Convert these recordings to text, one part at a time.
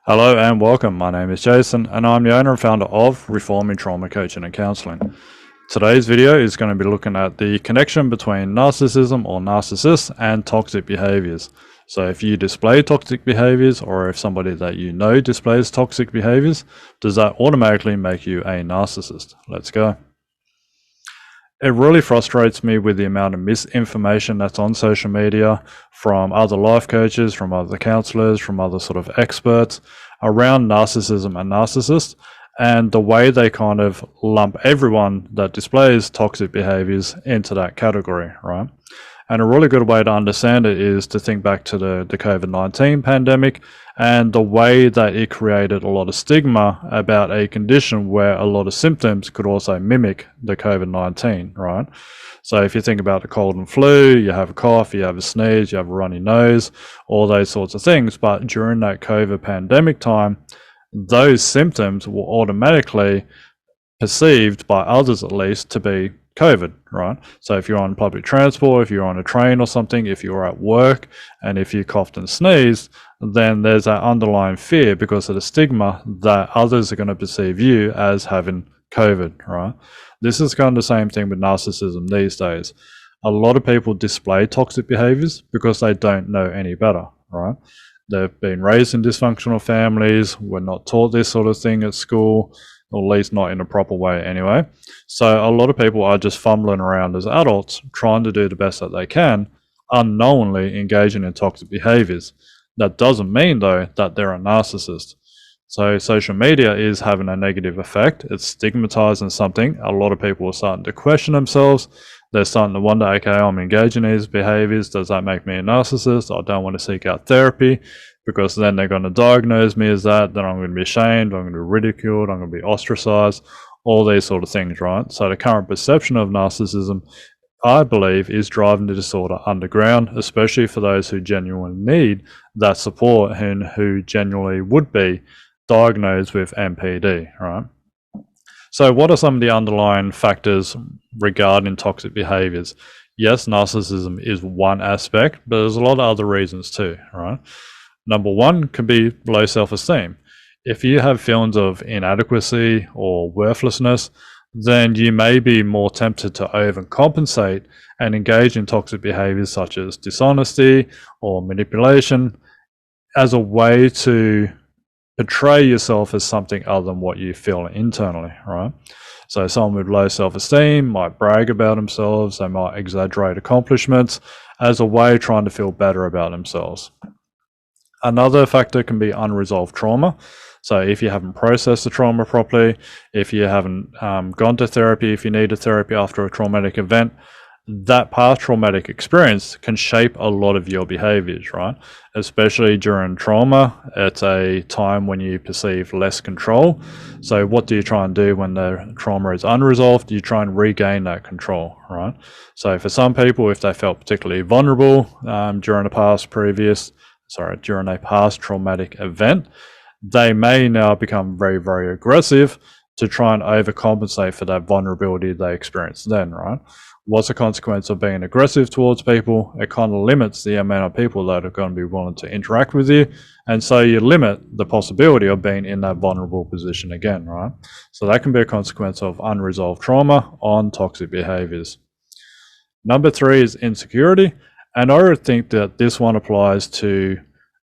Hello and welcome. My name is Jason and I'm the owner and founder of Reforming Trauma Coaching and Counseling. Today's video is going to be looking at the connection between narcissism or narcissists and toxic behaviors. So if you display toxic behaviors, or if somebody that you know displays toxic behaviors, does that automatically make you a narcissist? Let's go. It really frustrates me with the amount of misinformation that's on social media from other life coaches, from other counselors, from other sort of experts around narcissism and narcissists, and the way they kind of lump everyone that displays toxic behaviors into that category, right? And a really good way to understand it is to think back to the COVID-19 pandemic and the way that it created a lot of stigma about a condition where a lot of symptoms could also mimic the COVID-19, right? So if you think about the cold and flu, you have a cough, you have a sneeze, you have a runny nose, all those sorts of things. But during that COVID pandemic time, those symptoms were automatically perceived by others, at least, to be COVID, right? So if you're on public transport, if you're on a train or something, if you're at work, and if you coughed and sneezed, then there's that underlying fear because of the stigma that others are going to perceive you as having COVID, right? This is kind of the same thing with narcissism these days. A lot of people display toxic behaviors because they don't know any better, right? They've been raised in dysfunctional families, we're not taught this sort of thing at school, or at least not in a proper way anyway. So a lot of people are just fumbling around as adults, trying to do the best that they can, unknowingly engaging in toxic behaviors. That doesn't mean, though, that they're a narcissist. So social media is having a negative effect. It's stigmatizing something. A lot of people are starting to question themselves. They're starting to wonder, okay, I'm engaging in these behaviors. Does that make me a narcissist? I don't want to seek out therapy because then they're going to diagnose me as that. Then I'm going to be ashamed. I'm going to be ridiculed. I'm going to be ostracized. All these sort of things, right? So the current perception of narcissism, I believe, is driving the disorder underground, especially for those who genuinely need that support and who genuinely would be diagnosed with NPD, right? So what are some of the underlying factors regarding toxic behaviors? Yes, narcissism is one aspect, but there's a lot of other reasons too, right? Number one can be low self-esteem. If you have feelings of inadequacy or worthlessness, then you may be more tempted to overcompensate and engage in toxic behaviors such as dishonesty or manipulation as a way to portray yourself as something other than what you feel internally, right? So someone with low self-esteem might brag about themselves, they might exaggerate accomplishments as a way of trying to feel better about themselves. Another factor can be unresolved trauma. So if you haven't processed the trauma properly, if you haven't gone to therapy, if you need a therapy after a traumatic event, that past traumatic experience can shape a lot of your behaviors, right? Especially during trauma, it's a time when you perceive less control. So what do you try and do when the trauma is unresolved? You try and regain that control, right? So for some people, if they felt particularly vulnerable during a past traumatic event, they may now become very, very aggressive to try and overcompensate for that vulnerability they experienced then, right? What's the consequence of being aggressive towards people? It kind of limits the amount of people that are going to be willing to interact with you. And so you limit the possibility of being in that vulnerable position again, right? So that can be a consequence of unresolved trauma on toxic behaviors. Number three is insecurity. And I would think that this one applies to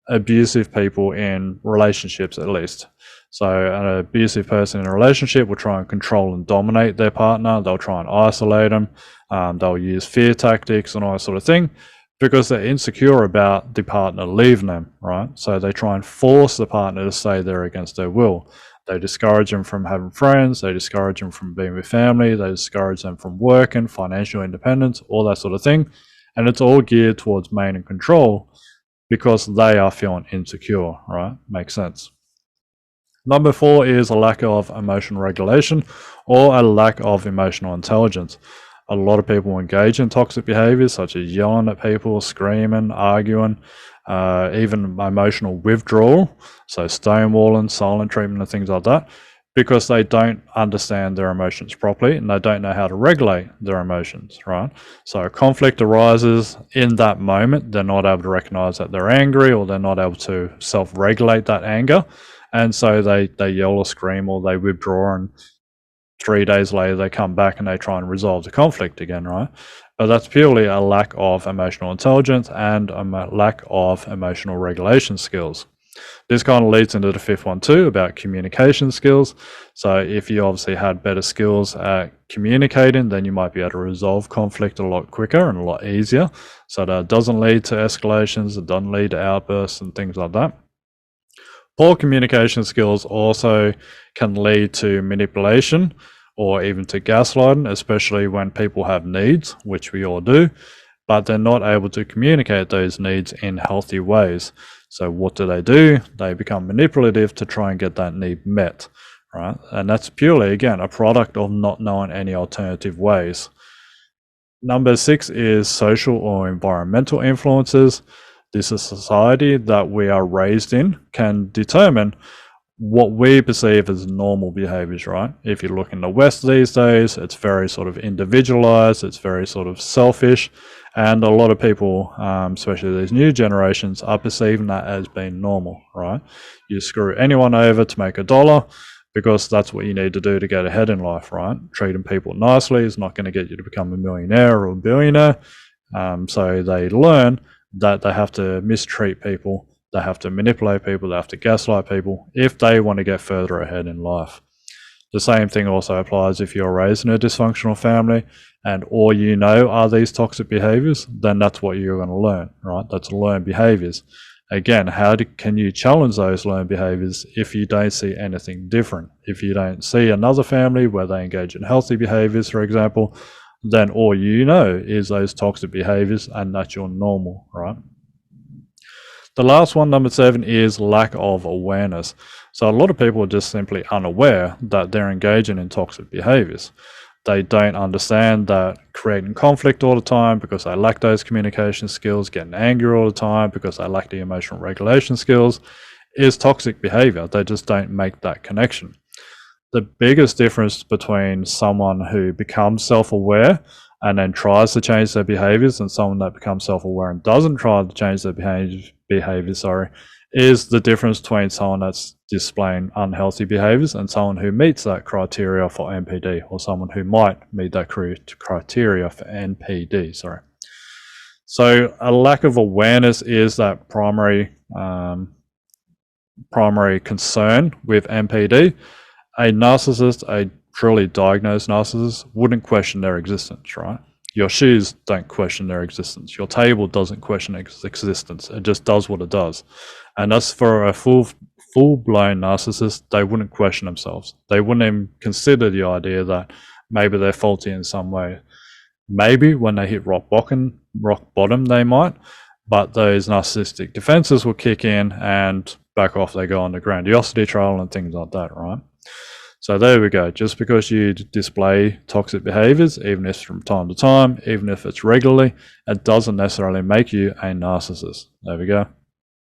abusive people in relationships, at least. So an abusive person in a relationship will try and control and dominate their partner. They'll try and isolate them. They'll use fear tactics and all that sort of thing because they're insecure about the partner leaving them, right? So they try and force the partner to stay there against their will. They discourage them from having friends. They discourage them from being with family. They discourage them from working, financial independence, all that sort of thing. And it's all geared towards maintaining control because they are feeling insecure, right? Makes sense. Number four is a lack of emotional regulation or a lack of emotional intelligence. A lot of people engage in toxic behaviors such as yelling at people, screaming, arguing, even emotional withdrawal, so stonewalling, silent treatment and things like that, because they don't understand their emotions properly and they don't know how to regulate their emotions, right? So conflict arises in that moment. They're not able to recognize that they're angry, or they're not able to self-regulate that anger. And so they yell or scream, or they withdraw, and 3 days later they come back and they try and resolve the conflict again, right? But that's purely a lack of emotional intelligence and a lack of emotional regulation skills. This kind of leads into the fifth one too, about communication skills. So if you obviously had better skills at communicating, then you might be able to resolve conflict a lot quicker and a lot easier. So that it doesn't lead to escalations, it doesn't lead to outbursts and things like that. Poor communication skills also can lead to manipulation or even to gaslighting, especially when people have needs, which we all do, but they're not able to communicate those needs in healthy ways. So what do? They become manipulative to try and get that need met, right? And that's purely, again, a product of not knowing any alternative ways. Number 6 is social or environmental influences. This is society that we are raised in can determine what we perceive as normal behaviors, right? If you look in the West these days, it's very sort of individualized, it's very sort of selfish, and a lot of people, especially these new generations, are perceiving that as being normal, right? You screw anyone over to make $1 because that's what you need to do to get ahead in life, right? Treating people nicely is not going to get you to become a millionaire or a billionaire. So they learn that they have to mistreat people, they have to manipulate people, they have to gaslight people if they want to get further ahead in life. The same thing also applies if you're raised in a dysfunctional family and all you know are these toxic behaviors, then that's what you're going to learn, right? That's learned behaviors. Again, can you challenge those learned behaviors if you don't see anything different? If you don't see another family where they engage in healthy behaviors, for example, then all you know is those toxic behaviors and that's your normal, right? The last one, number 7, is lack of awareness. So a lot of people are just simply unaware that they're engaging in toxic behaviors. They don't understand that creating conflict all the time because they lack those communication skills, getting angry all the time because they lack the emotional regulation skills, is toxic behavior. They just don't make that connection. The biggest difference between someone who becomes self-aware and then tries to change their behaviors and someone that becomes self-aware and doesn't try to change their behaviors, is the difference between someone that's displaying unhealthy behaviors and someone who meets that criteria for NPD, or someone who might meet that criteria for NPD, So a lack of awareness is that primary concern with NPD. A narcissist, a truly diagnosed narcissist, wouldn't question their existence, right? Your shoes don't question their existence. Your table doesn't question its existence. It just does what it does. And that's for a full-blown narcissist, they wouldn't question themselves. They wouldn't even consider the idea that maybe they're faulty in some way. Maybe when they hit rock bottom, they might, but those narcissistic defenses will kick in and back off. They go on the grandiosity trail and things like that, right? So there we go. Just because you display toxic behaviors, even if from time to time, even if it's regularly, it doesn't necessarily make you a narcissist. There we go.